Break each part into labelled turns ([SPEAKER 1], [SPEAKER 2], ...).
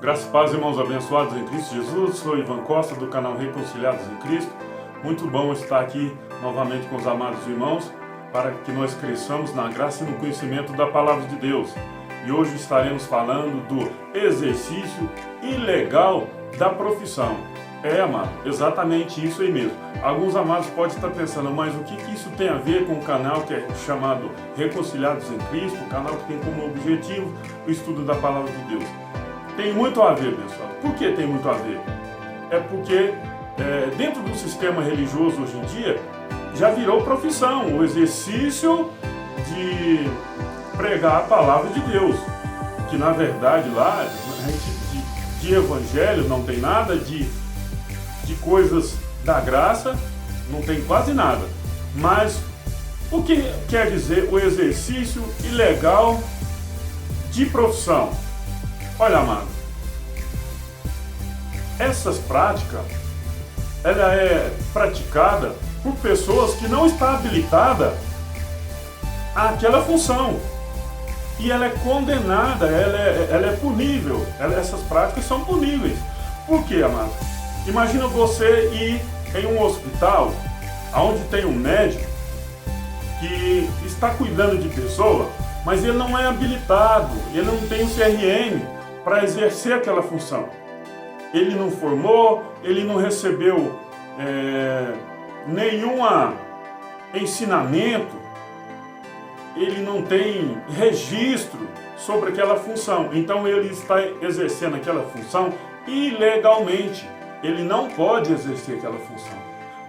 [SPEAKER 1] Graças e paz, irmãos abençoados em Cristo Jesus. Sou Ivan Costa do canal Reconciliados em Cristo. Muito bom estar aqui novamente com os amados irmãos para que nós cresçamos na graça e no conhecimento da palavra de Deus. E hoje estaremos falando do exercício ilegal da profissão. Amado, exatamente isso aí mesmo. Alguns amados podem estar pensando, mas o que isso tem a ver com o canal que é chamado Reconciliados em Cristo, o canal que tem como objetivo o estudo da palavra de Deus? Tem muito a ver, pessoal. Por que tem muito a ver? É porque dentro do sistema religioso hoje em dia já virou profissão o exercício de pregar a palavra de Deus, que na verdade lá de evangelho não tem nada, de coisas da graça não tem quase nada. Mas o que quer dizer o exercício ilegal de profissão? Olha, amado, essas práticas, ela é praticada por pessoas que não estão habilitadas àquela função. E ela é condenada, ela é punível. Essas práticas são puníveis. Por quê, amado? Imagina você ir em um hospital onde tem um médico que está cuidando de pessoa, mas ele não é habilitado, ele não tem o CRM para exercer aquela função. Ele não formou, ele não recebeu nenhum ensinamento, ele não tem registro sobre aquela função. Então ele está exercendo aquela função ilegalmente. Ele não pode exercer aquela função,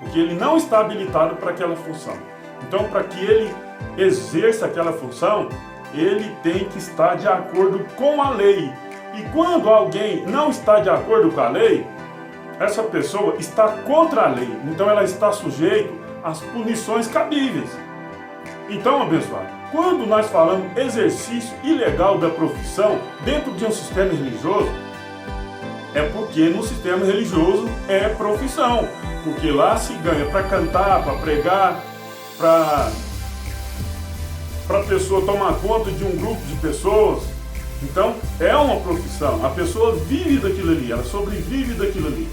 [SPEAKER 1] porque ele não está habilitado para aquela função. Então, para que ele exerça aquela função, ele tem que estar de acordo com a lei. E quando alguém não está de acordo com a lei, essa pessoa está contra a lei. Então ela está sujeita às punições cabíveis. Então, abençoado, quando nós falamos exercício ilegal da profissão dentro de um sistema religioso, é porque no sistema religioso é profissão. Porque lá se ganha para cantar, para pregar, para a pessoa tomar conta de um grupo de pessoas. Então, é uma profissão. A pessoa vive daquilo ali, ela sobrevive daquilo ali.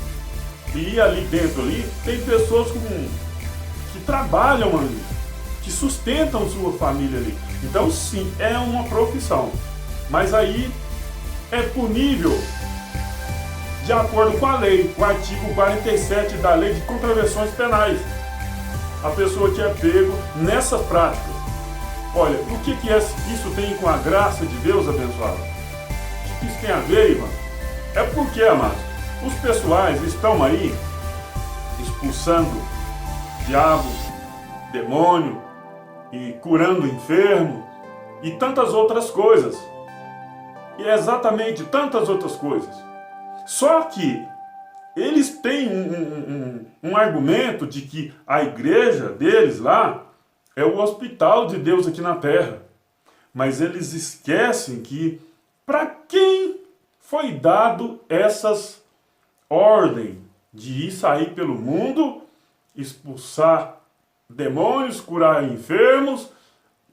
[SPEAKER 1] E ali dentro ali, tem pessoas que trabalham ali, que sustentam sua família ali. Então, sim, é uma profissão. Mas aí é punível de acordo com a lei, o artigo 47 da Lei de Contravenções Penais. A pessoa que é pego nessas práticas. Olha, o que isso tem com a graça de Deus, abençoado? O que isso tem a ver, irmão? É porque, amados, os pessoais estão aí expulsando diabos, demônio, e curando enfermo, e tantas outras coisas. E é exatamente tantas outras coisas. Só que eles têm um argumento de que a igreja deles lá é o hospital de Deus aqui na terra. Mas eles esquecem que para quem foi dado essas ordens de ir sair pelo mundo, expulsar demônios, curar enfermos,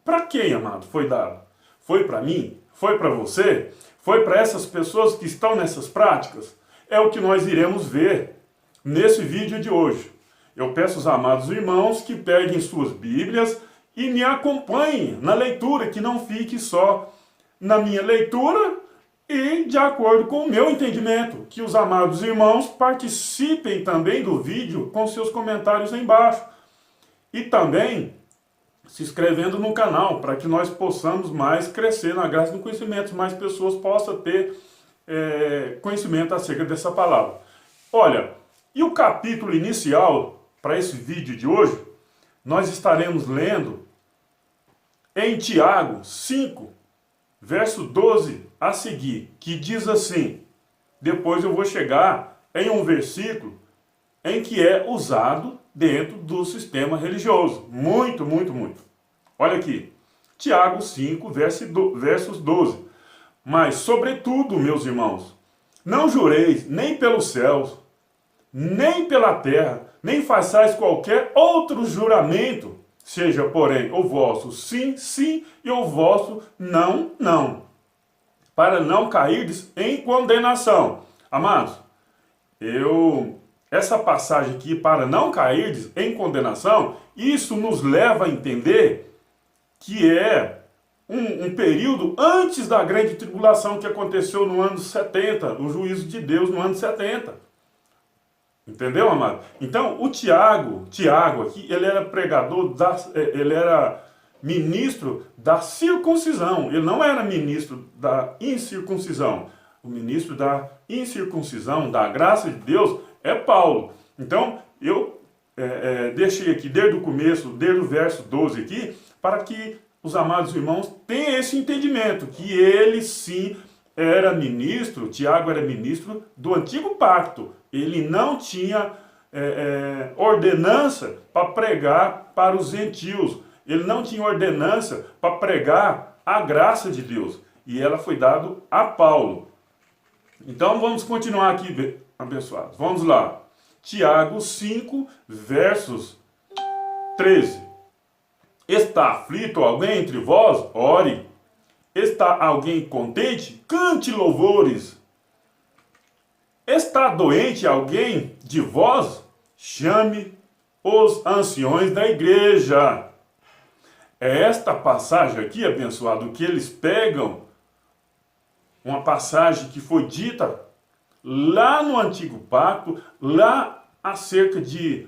[SPEAKER 1] para quem, amado, foi dado? Foi para mim? Foi para você? Foi para essas pessoas que estão nessas práticas? É o que nós iremos ver nesse vídeo de hoje. Eu peço aos amados irmãos que peguem suas Bíblias e me acompanhem na leitura, que não fique só na minha leitura e de acordo com o meu entendimento. Que os amados irmãos participem também do vídeo com seus comentários aí embaixo. E também se inscrevendo no canal, para que nós possamos mais crescer na graça do conhecimento, mais pessoas possam ter conhecimento acerca dessa palavra. Olha, e o capítulo inicial para esse vídeo de hoje, nós estaremos lendo em Tiago 5, verso 12 a seguir, que diz assim. Depois eu vou chegar em um versículo em que é usado dentro do sistema religioso. Muito, muito, muito. Olha aqui. Tiago 5, versos 12. Mas, sobretudo, meus irmãos, não jureis nem pelos céus, nem pela terra, nem façais qualquer outro juramento, seja, porém, o vosso sim, sim, e o vosso não, não. para não cairdes em condenação. Amados, essa passagem aqui, para não cairdes em condenação, isso nos leva a entender que é um período antes da grande tribulação que aconteceu no ano 70, o juízo de Deus no ano 70. Entendeu, amado? Então, o Tiago aqui, ele era pregador, ele era ministro da circuncisão. Ele não era ministro da incircuncisão. O ministro da incircuncisão, da graça de Deus, é Paulo. Então, eu deixei aqui desde o começo, desde o verso 12 aqui, para que os amados irmãos tenham esse entendimento, que ele sim era ministro, Tiago era ministro do antigo pacto. Ele não tinha ordenança para pregar para os gentios. Ele não tinha ordenança para pregar a graça de Deus. E ela foi dada a Paulo. Então vamos continuar aqui, abençoados. Vamos lá. Tiago 5, versos 13. Está aflito alguém entre vós? Ore. Está alguém contente? Cante louvores. Está doente alguém de vós? Chame os anciões da igreja. É esta passagem aqui, abençoado, que eles pegam, uma passagem que foi dita lá no Antigo Pacto, lá há cerca de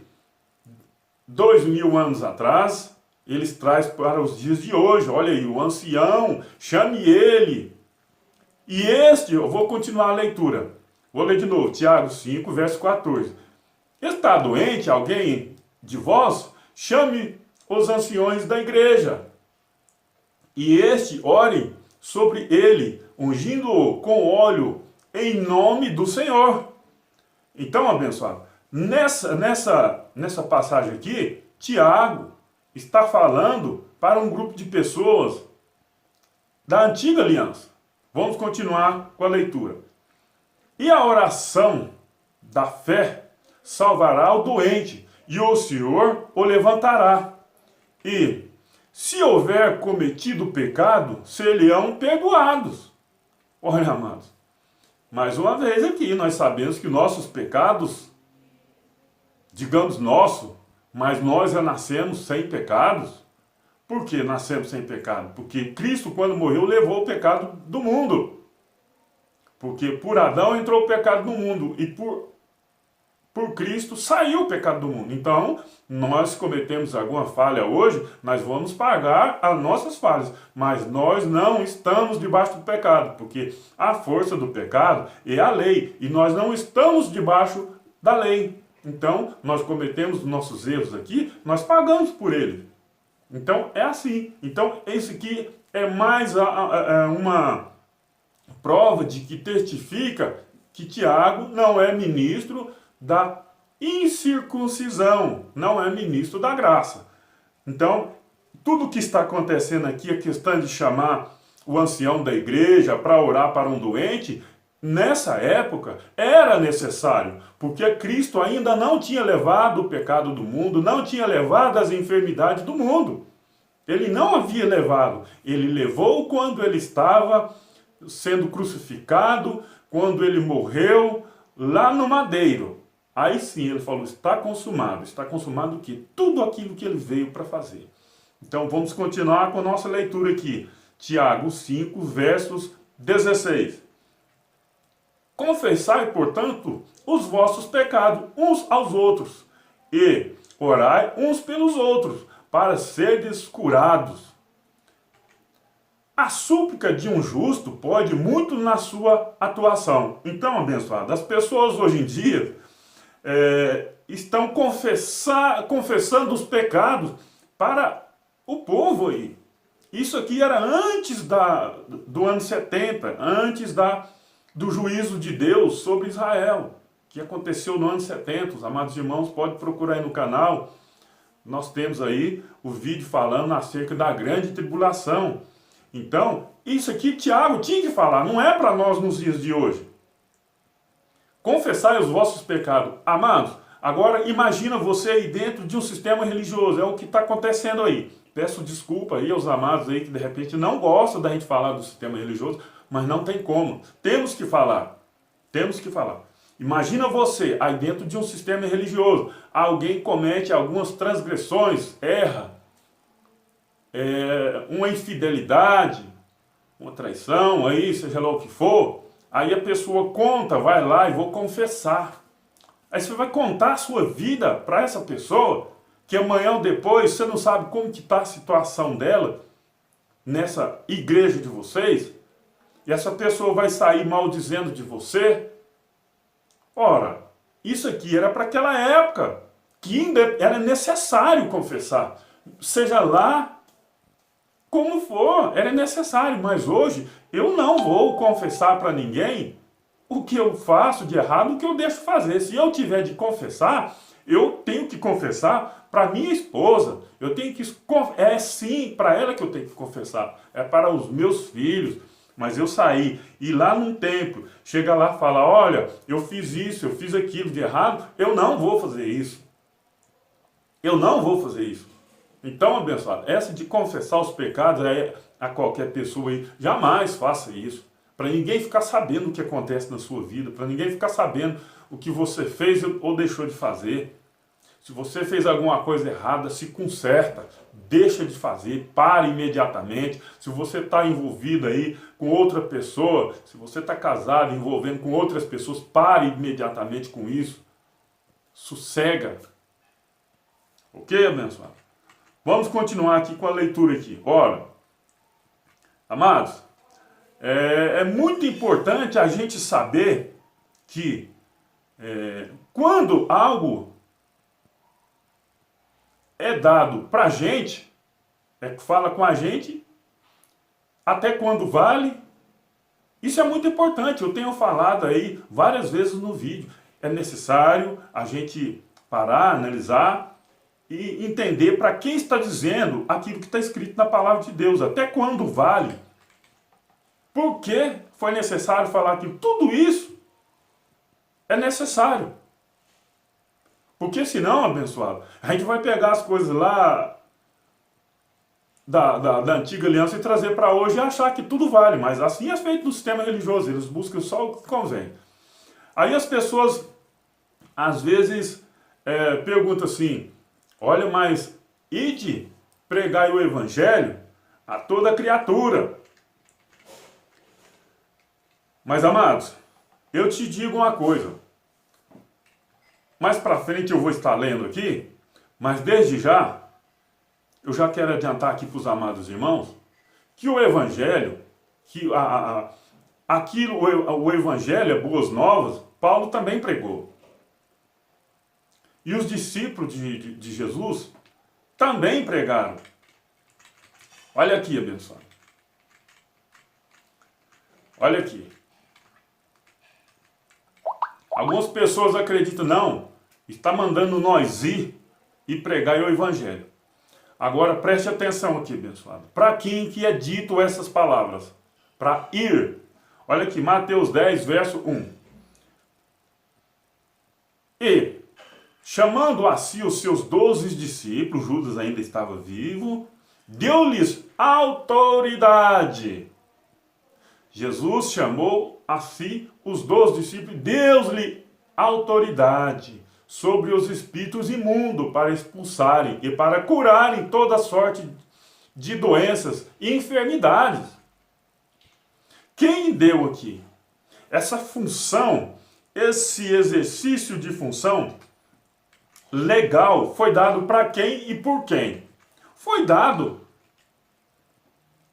[SPEAKER 1] 2000 anos atrás, eles trazem para os dias de hoje. Olha aí, o ancião, chame ele. E eu vou continuar a leitura. Vou ler de novo, Tiago 5, verso 14. Está doente alguém de vós? Chame os anciões da igreja. E ore sobre ele, ungindo-o com óleo, em nome do Senhor. Então, abençoado, nessa passagem aqui, Tiago está falando para um grupo de pessoas da antiga aliança. Vamos continuar com a leitura. E a oração da fé salvará o doente, e o Senhor o levantará. E, se houver cometido pecado, ser-lhe-ão perdoados. Olha, amados, mais uma vez aqui, nós sabemos que nossos pecados, digamos mas nós já nascemos sem pecados. Por que nascemos sem pecado? Porque Cristo, quando morreu, levou o pecado do mundo. Porque por Adão entrou o pecado no mundo e por Cristo saiu o pecado do mundo. Então, nós cometemos alguma falha hoje, nós vamos pagar as nossas falhas. Mas nós não estamos debaixo do pecado, porque a força do pecado é a lei. E nós não estamos debaixo da lei. Então, nós cometemos nossos erros aqui, nós pagamos por ele. Então, é assim. Então, esse aqui é mais uma prova de que testifica que Tiago não é ministro da incircuncisão, não é ministro da graça. Então, tudo o que está acontecendo aqui, a questão de chamar o ancião da igreja para orar para um doente, nessa época era necessário, porque Cristo ainda não tinha levado o pecado do mundo, não tinha levado as enfermidades do mundo. Ele não havia levado, ele levou quando ele estava sendo crucificado, quando ele morreu lá no madeiro. Aí sim ele falou, está consumado o quê? Tudo aquilo que ele veio para fazer. Então vamos continuar com a nossa leitura aqui. Tiago 5, versos 16. Confessai, portanto, os vossos pecados uns aos outros, e orai uns pelos outros, para serdes curados. A súplica de um justo pode muito na sua atuação. Então, abençoado, as pessoas hoje em dia estão confessando os pecados para o povo aí. Isso aqui era antes do ano 70, antes do juízo de Deus sobre Israel, que aconteceu no ano 70. Os amados irmãos podem procurar aí no canal. Nós temos aí o vídeo falando acerca da grande tribulação. Então, isso aqui Tiago tinha que falar, não é para nós nos dias de hoje. Confessai os vossos pecados. Amados, agora imagina você aí dentro de um sistema religioso, é o que está acontecendo aí. Peço desculpa aí aos amados aí que de repente não gostam da gente falar do sistema religioso, mas não tem como. Temos que falar. Temos que falar. Imagina você, aí dentro de um sistema religioso, alguém comete algumas transgressões, erra, uma infidelidade, uma traição, aí, seja lá o que for, aí a pessoa conta, vai lá e vou confessar. Aí você vai contar a sua vida para essa pessoa, que amanhã ou depois você não sabe como que está a situação dela nessa igreja de vocês, e essa pessoa vai sair maldizendo de você. Ora, isso aqui era para aquela época, que ainda era necessário confessar. Seja lá como for, era necessário, mas hoje eu não vou confessar para ninguém o que eu faço de errado, o que eu deixo fazer. Se eu tiver de confessar, eu tenho que confessar para minha esposa. Eu tenho que é sim para ela que eu tenho que confessar. É para os meus filhos. Mas eu sair, ir lá num templo, chegar lá e falar, olha, eu fiz isso, eu fiz aquilo de errado, eu não vou fazer isso. Eu não vou fazer isso. Então, abençoado, essa de confessar os pecados a qualquer pessoa aí, jamais faça isso. Para ninguém ficar sabendo o que acontece na sua vida, para ninguém ficar sabendo o que você fez ou deixou de fazer. Se você fez alguma coisa errada, se conserta, deixa de fazer, pare imediatamente. Se você está envolvido aí com outra pessoa, se você está casado, envolvendo com outras pessoas, pare imediatamente com isso. Sossega. Ok, abençoado? Vamos continuar aqui com a leitura aqui. Ora, amados, é muito importante a gente saber que quando algo é dado para a gente, fala com a gente, até quando vale. Isso é muito importante, eu tenho falado aí várias vezes no vídeo. É necessário a gente parar, analisar e entender para quem está dizendo aquilo que está escrito na palavra de Deus, até quando vale. Por que foi necessário falar aquilo? Tudo isso é necessário. Porque senão, abençoado, a gente vai pegar as coisas lá da antiga aliança e trazer para hoje e achar que tudo vale. Mas assim é feito no sistema religioso, eles buscam só o que convém. Aí as pessoas, às vezes, perguntam assim, olha, mas ide pregar o evangelho a toda criatura. Mas, amados, eu te digo uma coisa. Mais para frente eu vou estar lendo aqui, mas desde já, eu já quero adiantar aqui para os amados irmãos, que o Evangelho, que o Evangelho, boas novas, Paulo também pregou. E os discípulos de Jesus também pregaram. Olha aqui, abençoado. Olha aqui. Algumas pessoas acreditam, não, está mandando nós ir e pregar o Evangelho. Agora preste atenção aqui, abençoado. Para quem que é dito essas palavras? Para ir. Olha aqui, Mateus 10, verso 1. E, chamando a si os seus 12 discípulos, Judas ainda estava vivo, deu-lhes autoridade. Jesus chamou a si os 12 discípulos, deu-lhe autoridade sobre os espíritos imundos para expulsarem e para curarem toda sorte de doenças e enfermidades. Quem deu aqui? Essa função, esse exercício de função legal foi dado para quem e por quem? Foi dado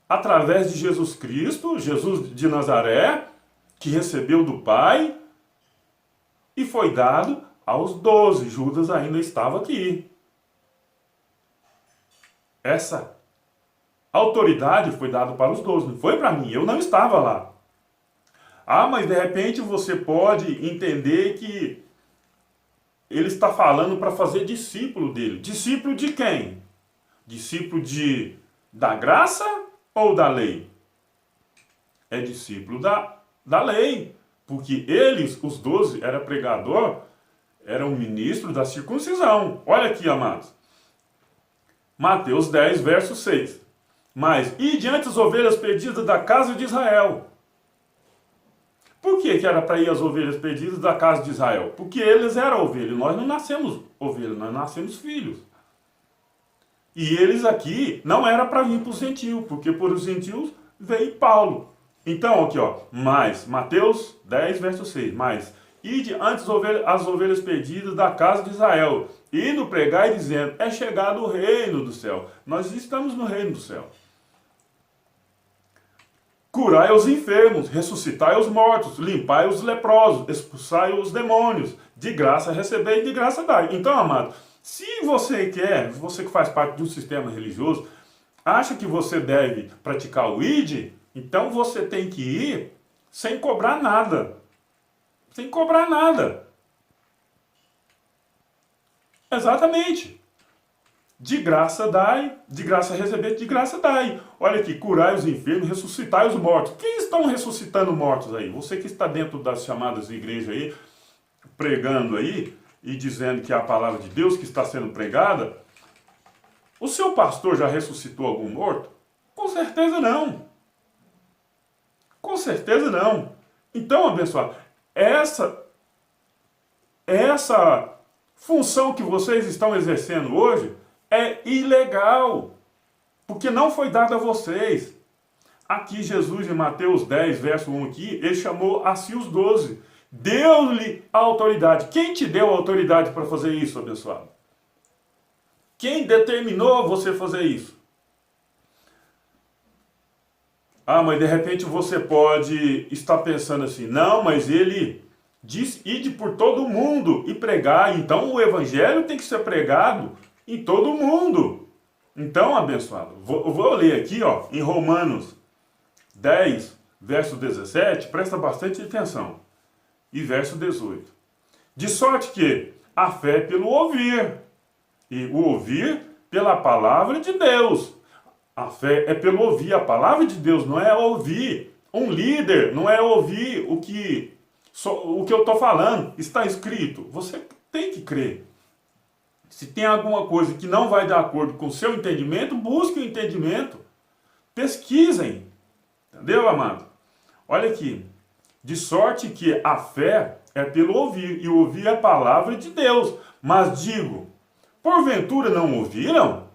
[SPEAKER 1] através de Jesus Cristo, Jesus de Nazaré, que recebeu do Pai, e foi dado aos 12. Judas ainda estava aqui. Essa autoridade foi dada para os 12, não foi para mim, eu não estava lá. Ah, mas de repente você pode entender que ele está falando para fazer discípulo dele. Discípulo de quem? Discípulo da graça ou da lei? É discípulo da lei. Porque eles, os 12, eram pregador, eram ministros da circuncisão. Olha aqui, amados. Mateus 10, verso 6. Mas, e diante as ovelhas perdidas da casa de Israel. Por que era para ir as ovelhas perdidas da casa de Israel? Porque eles eram ovelhas. Nós não nascemos ovelhas, nós nascemos filhos. E eles aqui não era para vir para os gentios, porque por os gentios veio Paulo. Então, aqui, ó, mais, Mateus 10, verso 6, mais, ide antes as ovelhas perdidas da casa de Israel, indo pregar e dizendo, é chegado o reino do céu. Nós estamos no reino do céu. Curai os enfermos, ressuscitai os mortos, limpai os leprosos, expulsai os demônios, de graça recebei e de graça dai. Então, amado, se você quer, você que faz parte de um sistema religioso, acha que você deve praticar o ID, então você tem que ir sem cobrar nada. Sem cobrar nada. Exatamente. De graça dai, de graça receber, de graça dai. Olha aqui, curai os enfermos, ressuscitai os mortos. Quem estão ressuscitando mortos aí? Você que está dentro das chamadas de igreja aí, pregando aí, e dizendo que é a palavra de Deus que está sendo pregada, o seu pastor já ressuscitou algum morto? Com certeza não. Com certeza não. Então, abençoado, essa função que vocês estão exercendo hoje é ilegal, porque não foi dada a vocês. Aqui Jesus, em Mateus 10, verso 1 aqui, ele chamou a si os 12. Deu-lhe a autoridade. Quem te deu a autoridade para fazer isso, abençoado? Quem determinou você fazer isso? Ah, mas de repente você pode estar pensando assim, não, mas ele diz, ide por todo mundo e pregar, então o evangelho tem que ser pregado em todo mundo. Então, abençoado, vou ler aqui, ó, em Romanos 10, verso 17, presta bastante atenção, e verso 18. De sorte que a fé é pelo ouvir, e o ouvir pela palavra de Deus. A fé é pelo ouvir a palavra de Deus, não é ouvir um líder, não é ouvir o que eu estou falando, está escrito. Você tem que crer. Se tem alguma coisa que não vai de acordo com o seu entendimento, busque o entendimento. Pesquisem. Entendeu, amado? Olha aqui. De sorte que a fé é pelo ouvir, e ouvir a palavra de Deus. Mas digo, porventura não ouviram?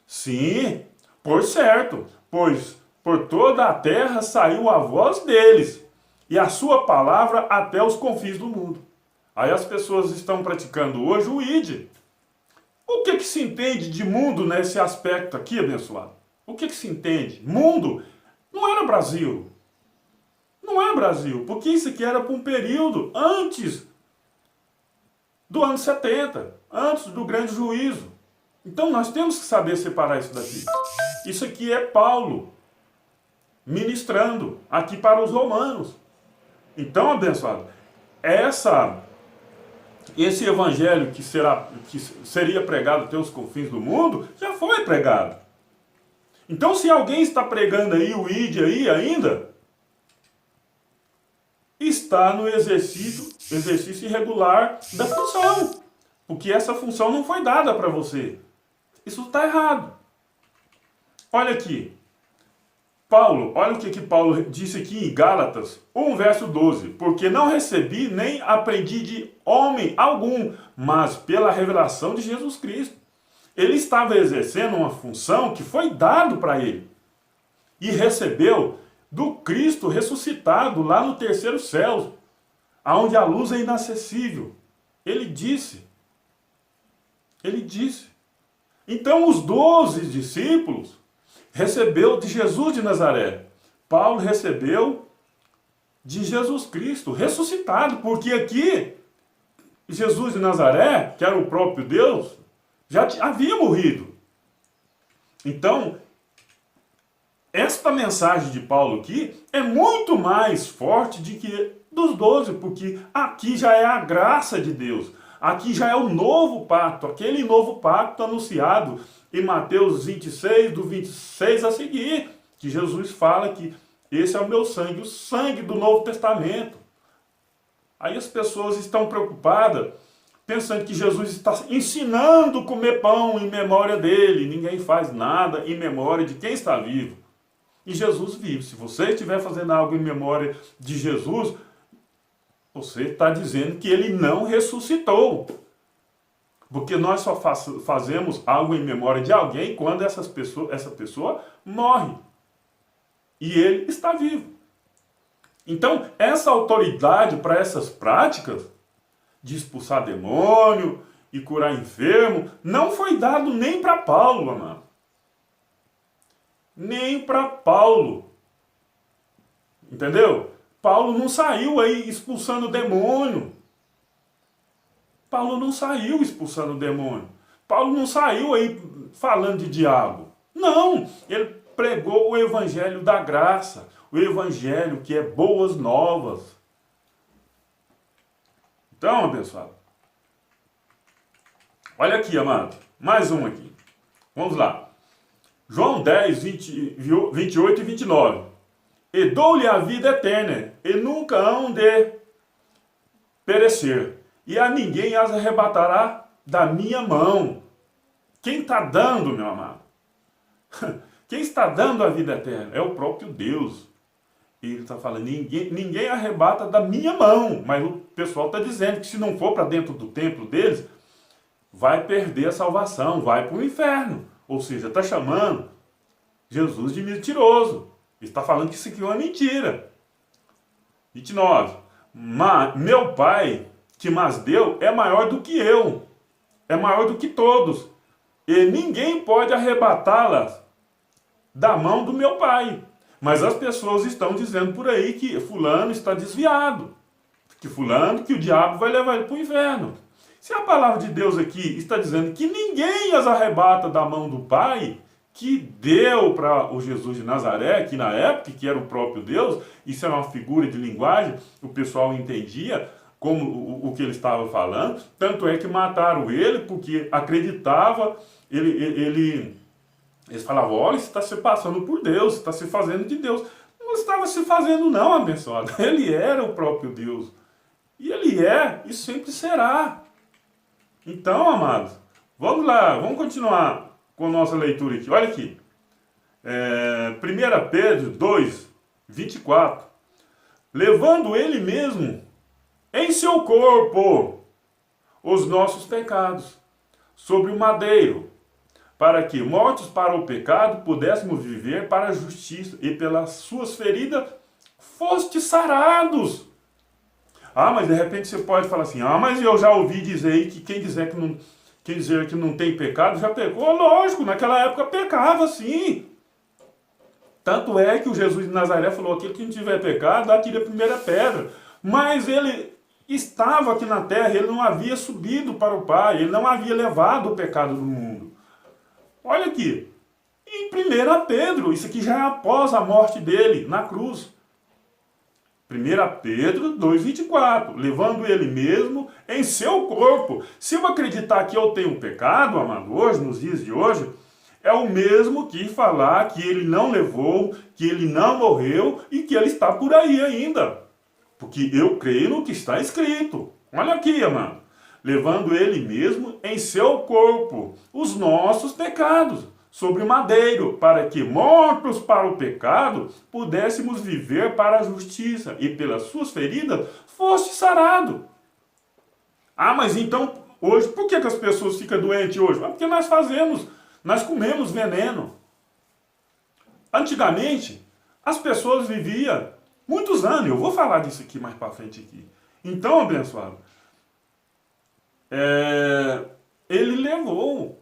[SPEAKER 1] Sim, por certo, pois por toda a terra saiu a voz deles, e a sua palavra até os confins do mundo. Aí as pessoas estão praticando hoje o ID. O que se entende de mundo nesse aspecto aqui, abençoado? O que se entende? Mundo não era Brasil. Não é Brasil, porque isso aqui era para um período antes do ano 70, antes do grande juízo. Então nós temos que saber separar isso daqui. Isso aqui é Paulo ministrando aqui para os romanos. Então, abençoado, esse evangelho que seria pregado até os confins do mundo, já foi pregado. Então, se alguém está pregando aí o ID aí ainda, está no exercício irregular da função. Porque essa função não foi dada para você. Isso está errado. Olha aqui. Olha o que Paulo disse aqui em Gálatas 1, verso 12. Porque não recebi nem aprendi de homem algum, mas pela revelação de Jesus Cristo. Ele estava exercendo uma função que foi dado para ele. E recebeu do Cristo ressuscitado lá no terceiro céu, aonde a luz é inacessível. Ele disse. Então os 12 discípulos recebeu de Jesus de Nazaré. Paulo recebeu de Jesus Cristo ressuscitado, porque aqui Jesus de Nazaré, que era o próprio Deus, já havia morrido. Então, esta mensagem de Paulo aqui é muito mais forte do que dos 12, porque aqui já é a graça de Deus. Aqui já é o novo pacto, aquele novo pacto anunciado em Mateus 26, do 26 a seguir, que Jesus fala que esse é o meu sangue, o sangue do Novo Testamento. Aí as pessoas estão preocupadas, pensando que Jesus está ensinando a comer pão em memória dele. Ninguém faz nada em memória de quem está vivo. E Jesus vive. Se você estiver fazendo algo em memória de Jesus, Você está dizendo que ele não ressuscitou. Porque nós só fazemos algo em memória de alguém quando essa pessoa morre. E ele está vivo. Então, essa autoridade para essas práticas de expulsar demônio e curar enfermo não foi dado nem para Paulo, amado. Nem para Paulo. Entendeu? Paulo não saiu aí expulsando demônio. Paulo não saiu expulsando demônio. Paulo não saiu aí falando de diabo. Não, ele pregou o evangelho da graça. O evangelho que é boas novas. Então, abençoado. Olha aqui, amado. Mais um aqui. Vamos lá. João 10, 28 e 29. E dou-lhe a vida eterna, e nunca hão de perecer, e a ninguém as arrebatará da minha mão. Quem está dando, meu amado? Quem está dando a vida eterna? É o próprio Deus. E ele está falando, ninguém arrebata da minha mão. Mas o pessoal está dizendo que se não for para dentro do templo deles, vai perder a salvação, vai para o inferno. Ou seja, está chamando Jesus de mentiroso. Está falando que isso aqui é uma mentira. 29. Mas meu Pai, que mas deu, é maior do que eu. É maior do que todos. E ninguém pode arrebatá-las da mão do meu Pai. Mas as pessoas estão dizendo por aí que fulano está desviado. Que fulano, que o diabo vai levar ele para o inferno. Se a palavra de Deus aqui está dizendo que ninguém as arrebata da mão do Pai, que deu para o Jesus de Nazaré, que na época, que era o próprio Deus, isso era uma figura de linguagem, o pessoal entendia como o que ele estava falando, tanto é que mataram ele porque acreditava, eles falavam, olha, você está se passando por Deus, você está se fazendo de Deus. Não estava se fazendo não, abençoado, ele era o próprio Deus, e ele é, e sempre será. Então, amados, vamos lá, vamos continuar com a nossa leitura aqui. Olha aqui. 1 Pedro 2, 24. Levando ele mesmo em seu corpo os nossos pecados sobre o madeiro, para que, mortos para o pecado, pudéssemos viver para a justiça, e pelas suas feridas fostes sarados. Ah, mas de repente você pode falar assim, mas eu já ouvi dizer aí que quem dizer que não tem pecado já pecou. Lógico, naquela época pecava sim. Tanto é que o Jesus de Nazaré falou, aquele que não tiver pecado, atire a primeira pedra. Mas ele estava aqui na terra, ele não havia subido para o Pai, ele não havia levado o pecado do mundo. Olha aqui, em 1 Pedro, isso aqui já é após a morte dele na cruz. 1 Pedro 2,24, levando ele mesmo em seu corpo. Se eu acreditar que eu tenho pecado, amado, hoje, nos dias de hoje, é o mesmo que falar que ele não levou, que ele não morreu e que ele está por aí ainda. Porque eu creio no que está escrito. Olha aqui, amado. Levando ele mesmo em seu corpo os nossos pecados sobre o madeiro, para que, mortos para o pecado, pudéssemos viver para a justiça, e pelas suas feridas foste sarado. Ah, mas então, hoje, por que as pessoas ficam doentes hoje? Porque nós comemos veneno. Antigamente, as pessoas viviam muitos anos, eu vou falar disso aqui mais para frente aqui. Então, abençoado, ele levou.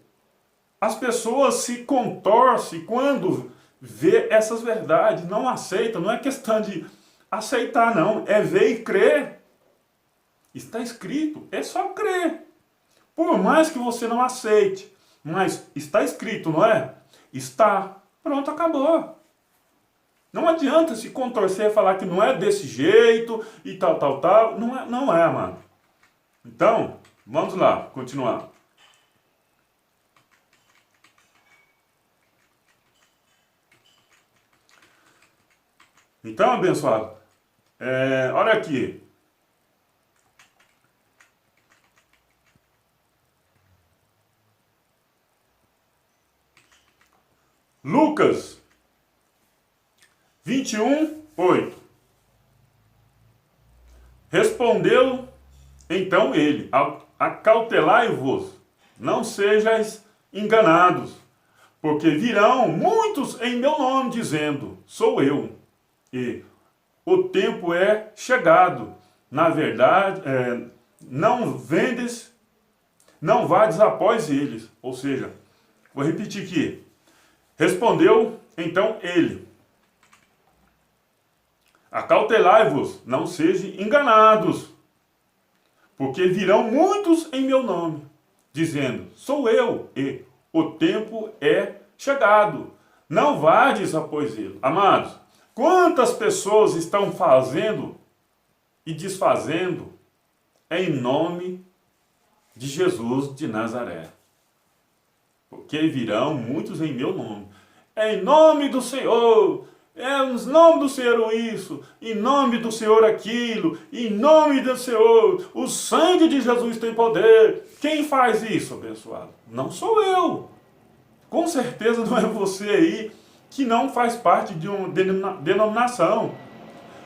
[SPEAKER 1] As pessoas se contorcem quando vê essas verdades, não aceitam, não é questão de aceitar não, é ver e crer. Está escrito, é só crer. Por mais que você não aceite, mas está escrito, não é? Está, pronto, acabou. Não adianta se contorcer e falar que não é desse jeito e tal, não é, mano. Então, vamos lá, continuar. Então, abençoado, olha aqui. Lucas 21, 8. Respondeu então ele: acautelai-vos, não sejais enganados, porque virão muitos em meu nome, dizendo, sou eu, e o tempo é chegado. Na verdade, não vendes, não vades após eles. Ou seja, vou repetir aqui. Respondeu então ele: acautelai-vos, não sejam enganados, porque virão muitos em meu nome, dizendo, sou eu, e o tempo é chegado. Não vades após ele. Amados, quantas pessoas estão fazendo e desfazendo em nome de Jesus de Nazaré? Porque virão muitos em meu nome. Em nome do Senhor, em nome do Senhor isso, em nome do Senhor aquilo, em nome do Senhor, o sangue de Jesus tem poder. Quem faz isso, abençoado? Não sou eu. Com certeza não é você aí que não faz parte de uma denominação.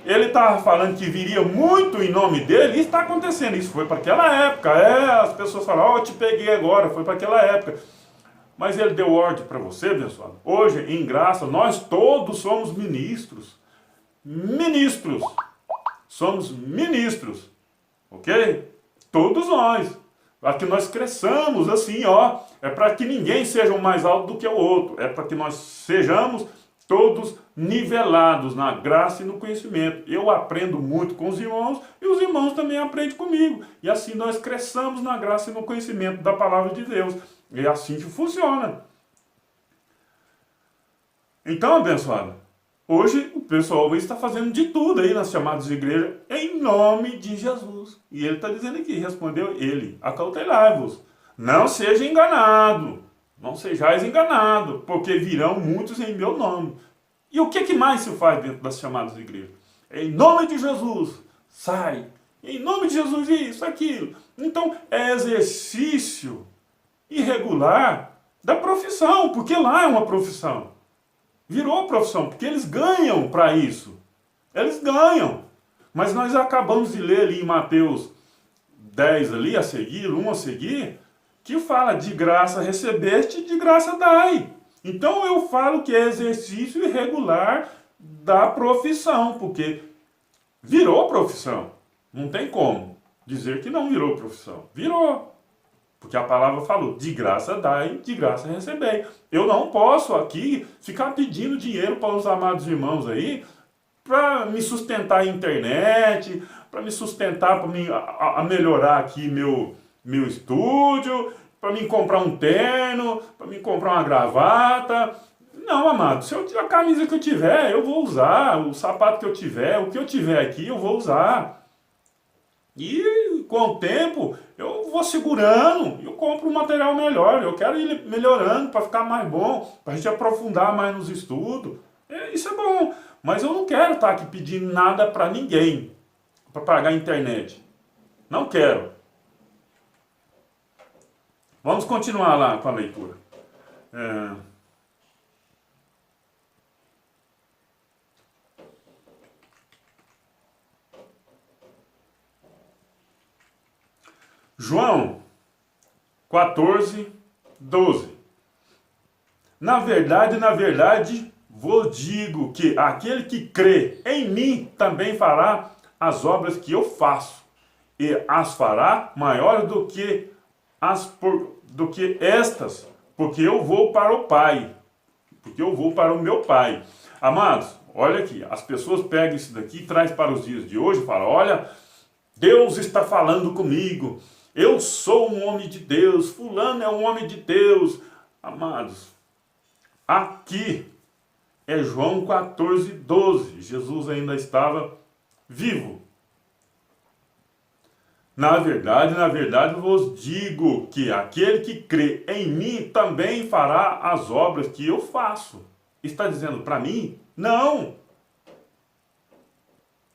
[SPEAKER 1] Ele estava falando que viria muito em nome dele, e está acontecendo. Isso foi para aquela época. As pessoas falam, eu te peguei agora, foi para aquela época. Mas ele deu ordem para você, abençoado. Hoje, em graça, nós todos somos ministros. Ministros. Somos ministros. Ok? Todos nós. Para que nós cresçamos assim, ó. É para que ninguém seja um mais alto do que o outro. É para que nós sejamos todos nivelados na graça e no conhecimento. Eu aprendo muito com os irmãos e os irmãos também aprendem comigo. E assim nós cresçamos na graça e no conhecimento da palavra de Deus. É assim que funciona. Então, abençoado, hoje o pessoal está fazendo de tudo aí nas chamadas de igreja em nome de Jesus. E ele está dizendo aqui, respondeu ele, acautelai-vos, não seja enganado, não sejais enganado, porque virão muitos em meu nome. E o que mais se faz dentro das chamadas de igreja? Em nome de Jesus, sai. Em nome de Jesus, isso, aquilo. Então, é exercício irregular da profissão, porque lá é uma profissão. Virou profissão, porque eles ganham para isso. Eles ganham. Mas nós acabamos de ler ali em Mateus 10 ali a seguir, 1 a seguir, que fala de graça recebeste, de graça dai. Então eu falo que é exercício irregular da profissão, porque virou profissão. Não tem como dizer que não virou profissão. Virou. Porque a palavra falou, de graça dai, de graça recebei. Eu não posso aqui ficar pedindo dinheiro para os amados irmãos aí, para me sustentar a internet, para me sustentar, para melhorar aqui meu estúdio, para me comprar um terno, para me comprar uma gravata. Não, amado, se a camisa que eu tiver, eu vou usar, o sapato que eu tiver, o que eu tiver aqui, eu vou usar. E com o tempo, eu vou segurando, eu compro um material melhor, eu quero ir melhorando para ficar mais bom, para a gente aprofundar mais nos estudos. Isso é bom, mas eu não quero estar aqui pedindo nada para ninguém, para pagar a internet. Não quero. Vamos continuar lá com a leitura. João 14, 12. Na verdade, vos digo que aquele que crê em mim também fará as obras que eu faço, e as fará maiores do que estas, porque eu vou para o Pai, porque eu vou para o meu Pai. Amados, olha aqui, as pessoas pegam isso daqui e trazem para os dias de hoje e falam, olha, Deus está falando comigo, eu sou um homem de Deus, fulano é um homem de Deus. Amados, aqui é João 14, 12. Jesus ainda estava vivo. Na verdade vos digo que aquele que crê em mim também fará as obras que eu faço. Está dizendo para mim? Não.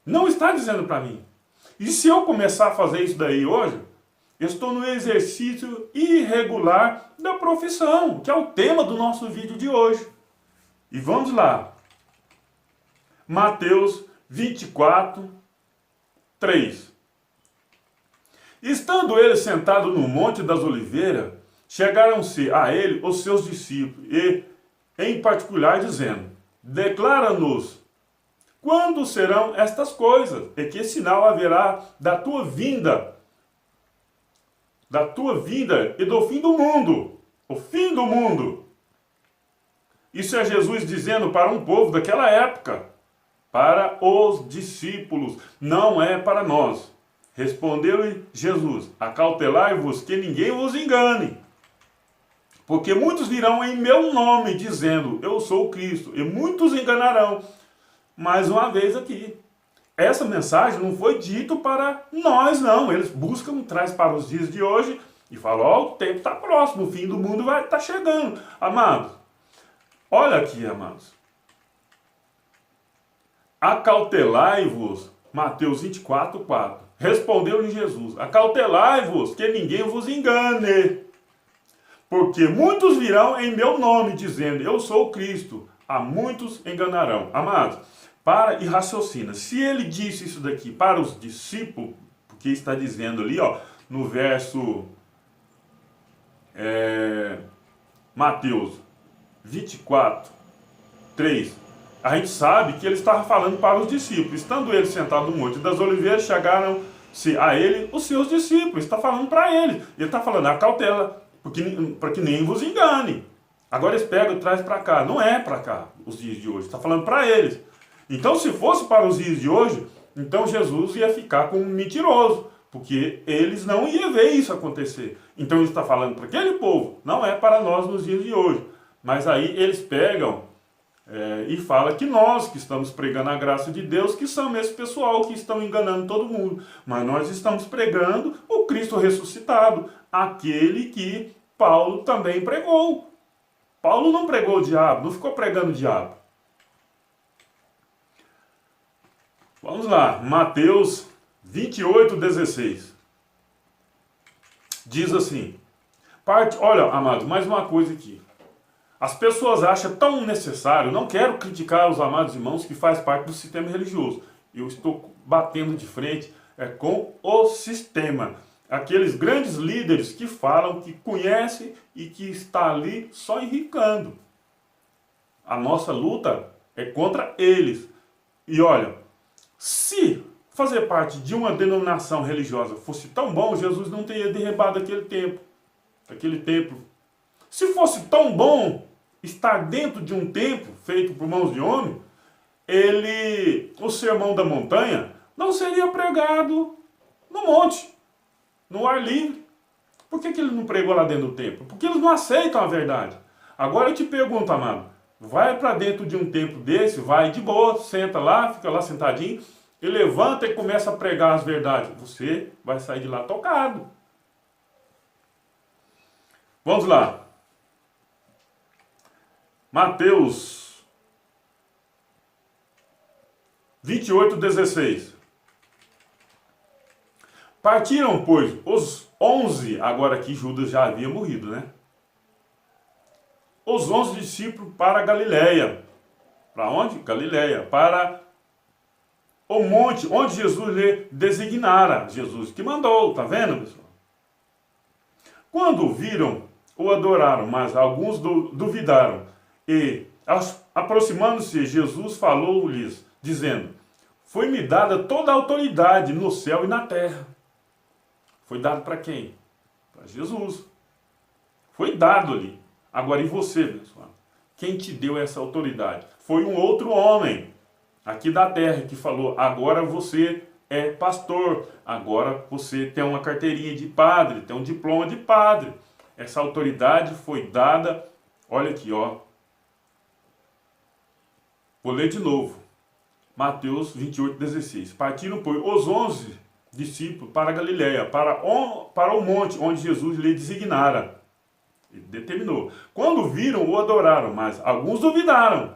[SPEAKER 1] Não está dizendo para mim. E se eu começar a fazer isso daí hoje, eu estou no exercício irregular da profissão, que é o tema do nosso vídeo de hoje. E vamos lá. Mateus 24, 3. Estando ele sentado no Monte das Oliveiras, chegaram-se a ele os seus discípulos, e, em particular, dizendo: declara-nos quando serão estas coisas, e que sinal haverá da tua vinda e do fim do mundo, o fim do mundo. Isso é Jesus dizendo para um povo daquela época, para os discípulos, não é para nós. Respondeu-lhe Jesus: acautelai-vos que ninguém vos engane, porque muitos virão em meu nome, dizendo: eu sou o Cristo, e muitos enganarão. Mais uma vez aqui, essa mensagem não foi dita para nós, não. Eles buscam, traz para os dias de hoje e falam: ó, o tempo está próximo, o fim do mundo vai estar chegando. Amados, olha aqui, amados. Acautelai-vos, Mateus 24, 4. Respondeu-lhe Jesus: acautelai-vos, que ninguém vos engane. Porque muitos virão em meu nome, dizendo: eu sou o Cristo. A muitos enganarão. Amados, para e raciocina. Se ele disse isso daqui para os discípulos, porque está dizendo ali, ó, no verso Mateus 24, 3, a gente sabe que ele estava falando para os discípulos. Estando ele sentado no Monte das Oliveiras, chegaram-se a ele os seus discípulos. Está falando para ele. Ele está falando: a cautela, para que nem vos engane. Agora eles pegam e trazem para cá. Não é para cá os dias de hoje. Está falando para eles. Então, se fosse para os dias de hoje, então Jesus ia ficar como um mentiroso, porque eles não iam ver isso acontecer. Então ele está falando para aquele povo, não é para nós nos dias de hoje. Mas aí eles pegam e falam que nós que estamos pregando a graça de Deus, que somos esse pessoal que estão enganando todo mundo. Mas nós estamos pregando o Cristo ressuscitado, aquele que Paulo também pregou. Paulo não pregou o diabo, não ficou pregando o diabo. Vamos lá, Mateus 28, 16. Diz assim, olha, amados, mais uma coisa aqui. As pessoas acham tão necessário, não quero criticar os amados irmãos que faz parte do sistema religioso. Eu estou batendo de frente com o sistema. Aqueles grandes líderes que falam, que conhecem e que está ali só enricando. A nossa luta é contra eles. E olha, se fazer parte de uma denominação religiosa fosse tão bom, Jesus não teria derribado aquele templo. Se fosse tão bom estar dentro de um templo feito por mãos de homem, o sermão da montanha não seria pregado no monte, no ar livre. Por que ele não pregou lá dentro do templo? Porque eles não aceitam a verdade. Agora eu te pergunto, amado, vai para dentro de um templo desse, vai de boa, senta lá, fica lá sentadinho, e levanta e começa a pregar as verdades. Você vai sair de lá tocado. Vamos lá. Mateus 28, 16. Partiram, pois, os 11, agora que Judas já havia morrido, né? Os 11 discípulos para Galiléia. Para onde? Galiléia. Para o monte onde Jesus lhe designara. Jesus que mandou, tá vendo, pessoal? Quando viram, o adoraram, mas alguns duvidaram. E, aproximando-se, Jesus falou-lhes, dizendo: foi-me dada toda a autoridade no céu e na terra. Foi dado para quem? Para Jesus. Foi dado ali. Agora, e você, pessoal? Quem te deu essa autoridade? Foi um outro homem aqui da terra que falou: agora você é pastor, agora você tem uma carteirinha de padre, tem um diploma de padre. Essa autoridade foi dada, olha aqui, ó. Vou ler de novo. Mateus 28, 16. Partiram, pois, os 11 discípulos para Galiléia, para o monte onde Jesus lhe designara. Ele determinou. Quando viram, o adoraram, mas alguns duvidaram.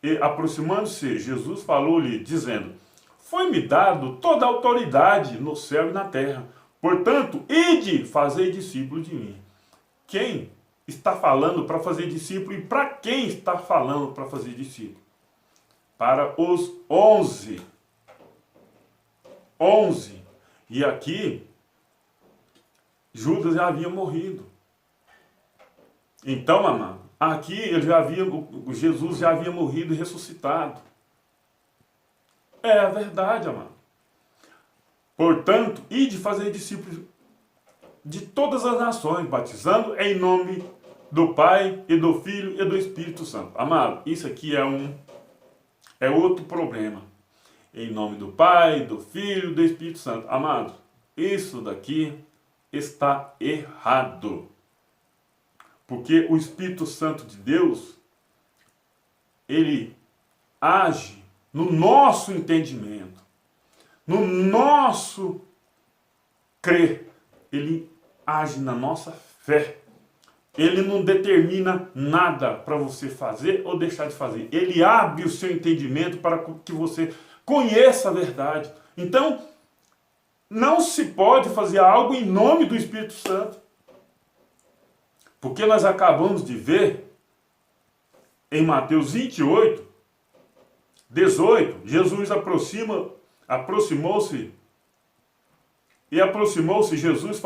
[SPEAKER 1] E, aproximando-se, Jesus falou-lhe, dizendo: foi-me dado toda a autoridade no céu e na terra. Portanto, ide, fazei discípulos de mim. Quem está falando para fazer discípulo e para quem está falando para fazer discípulo? Para os 11. 11. E aqui, Judas já havia morrido. Então, amado, aqui Jesus já havia morrido e ressuscitado. É a verdade, amado. Portanto, ide fazer discípulos de todas as nações, batizando em nome do Pai e do Filho e do Espírito Santo. Amado, isso aqui é outro problema. Em nome do Pai, do Filho e do Espírito Santo. Amado, isso daqui está errado. Porque o Espírito Santo de Deus, ele age no nosso entendimento, no nosso crer. Ele age na nossa fé. Ele não determina nada para você fazer ou deixar de fazer. Ele abre o seu entendimento para que você conheça a verdade. Então, não se pode fazer algo em nome do Espírito Santo. Porque nós acabamos de ver em Mateus 28, 18, Jesus aproximou-se, Jesus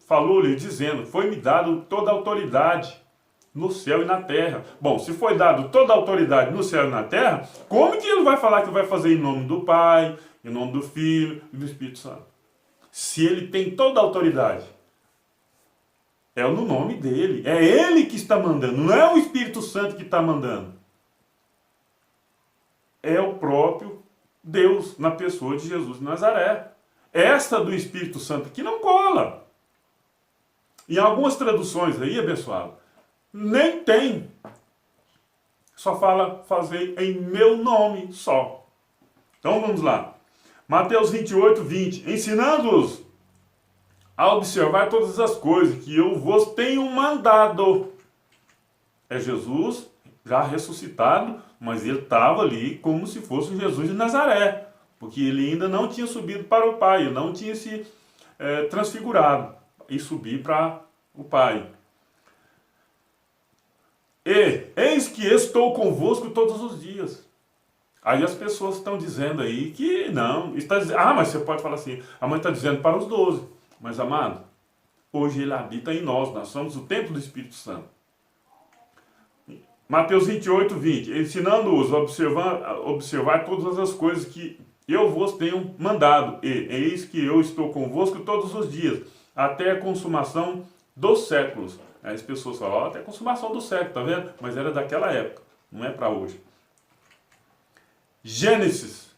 [SPEAKER 1] falou-lhe dizendo, foi-me dado toda a autoridade no céu e na terra. Bom, se foi dado toda a autoridade no céu e na terra, como que ele vai falar que vai fazer em nome do Pai, em nome do Filho e do Espírito Santo? Se ele tem toda a autoridade, é no nome dele, é ele que está mandando, não é o Espírito Santo que está mandando. É o próprio Deus na pessoa de Jesus de Nazaré. Esta do Espírito Santo que não cola. Em algumas traduções aí, abençoado, nem tem. Só fala fazer em meu nome só. Então vamos lá. Mateus 28, 20. Ensinando-os a observar todas as coisas que eu vos tenho mandado. É Jesus já ressuscitado, mas ele estava ali como se fosse o Jesus de Nazaré. Porque ele ainda não tinha subido para o Pai, ele não tinha se transfigurado e subir para o Pai. E eis que estou convosco todos os dias. Aí as pessoas estão dizendo aí que não. Mas você pode falar assim, a mãe está dizendo para os 12. Mas amado, hoje ele habita em nós somos o templo do Espírito Santo. Mateus 28, 20. Ensinando-os a observar todas as coisas que eu vos tenho mandado, e eis que eu estou convosco todos os dias, até a consumação dos séculos. Aí as pessoas falam, até a consumação do século, tá vendo? Mas era daquela época, não é para hoje. Gênesis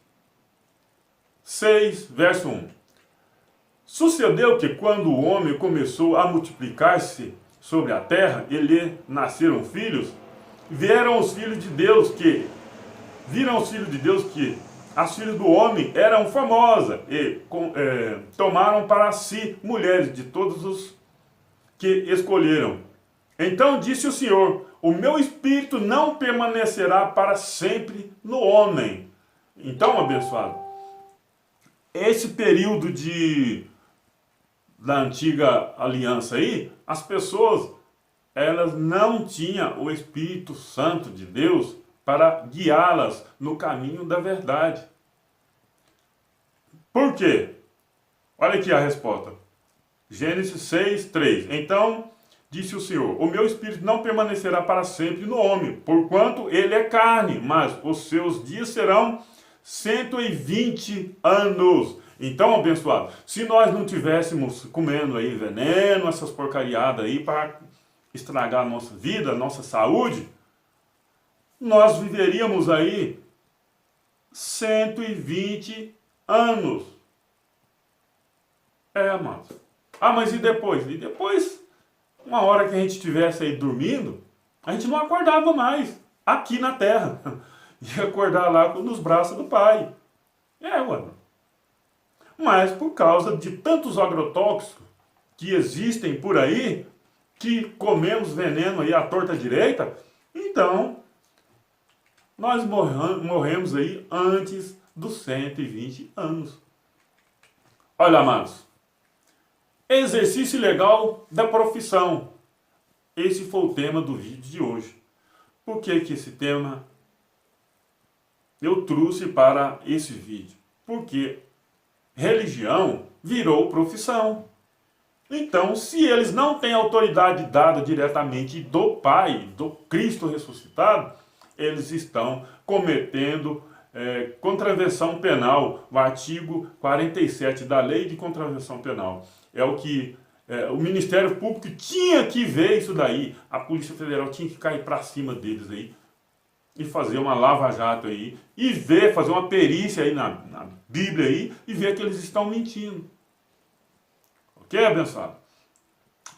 [SPEAKER 1] 6, verso 1. Sucedeu que quando o homem começou a multiplicar-se sobre a terra, e lhe nasceram filhos, viram os filhos de Deus que as filhas do homem eram famosas e tomaram para si mulheres de todos os que escolheram. Então disse o Senhor, o meu espírito não permanecerá para sempre no homem. Então, abençoado, esse período da antiga aliança aí, as pessoas, elas não tinham o Espírito Santo de Deus para guiá-las no caminho da verdade. Por quê? Olha aqui a resposta. Gênesis 6, 3. Então disse o Senhor, o meu espírito não permanecerá para sempre no homem, porquanto ele é carne, mas os seus dias serão 120 anos. Então, abençoado, se nós não tivéssemos comendo aí veneno, essas porcariadas aí para estragar a nossa vida, a nossa saúde, nós viveríamos aí 120 anos. Amados. Mas e depois? E depois, uma hora que a gente estivesse aí dormindo, a gente não acordava mais aqui na terra. Ia acordar lá nos braços do Pai. Mano. Mas por causa de tantos agrotóxicos que existem por aí, que comemos veneno aí à torta direita, então nós morremos aí antes dos 120 anos. Olha, amados, exercício legal da profissão. Esse foi o tema do vídeo de hoje. Por que esse tema eu trouxe para esse vídeo? Porque religião virou profissão. Então, se eles não têm autoridade dada diretamente do Pai, do Cristo ressuscitado, eles estão cometendo contravenção penal, o artigo 47 da Lei de Contravenção Penal. É o que o Ministério Público tinha que ver isso daí. A Polícia Federal tinha que cair para cima deles aí e fazer uma lava-jato aí e ver, fazer uma perícia aí na Bíblia aí e ver que eles estão mentindo. Ok, abençoado?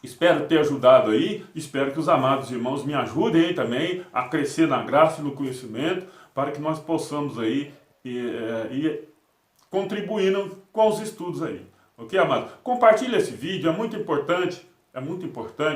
[SPEAKER 1] Espero ter ajudado aí, espero que os amados irmãos me ajudem aí também a crescer na graça e no conhecimento, para que nós possamos aí ir contribuindo com os estudos aí. Ok, amado? Compartilhe esse vídeo, é muito importante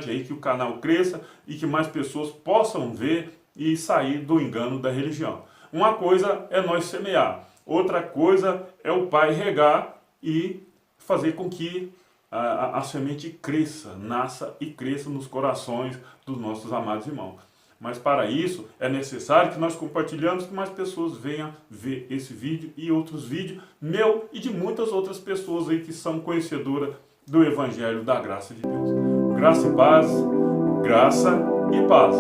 [SPEAKER 1] aí que o canal cresça e que mais pessoas possam ver e sair do engano da religião. Uma coisa é nós semear, outra coisa é o Pai regar e fazer com que a semente cresça, nasça e cresça nos corações dos nossos amados irmãos. Mas para isso é necessário que nós compartilhamos, que mais pessoas venham ver esse vídeo e outros vídeos, meu e de muitas outras pessoas aí que são conhecedoras do Evangelho da graça de Deus. Graça e paz, graça e paz.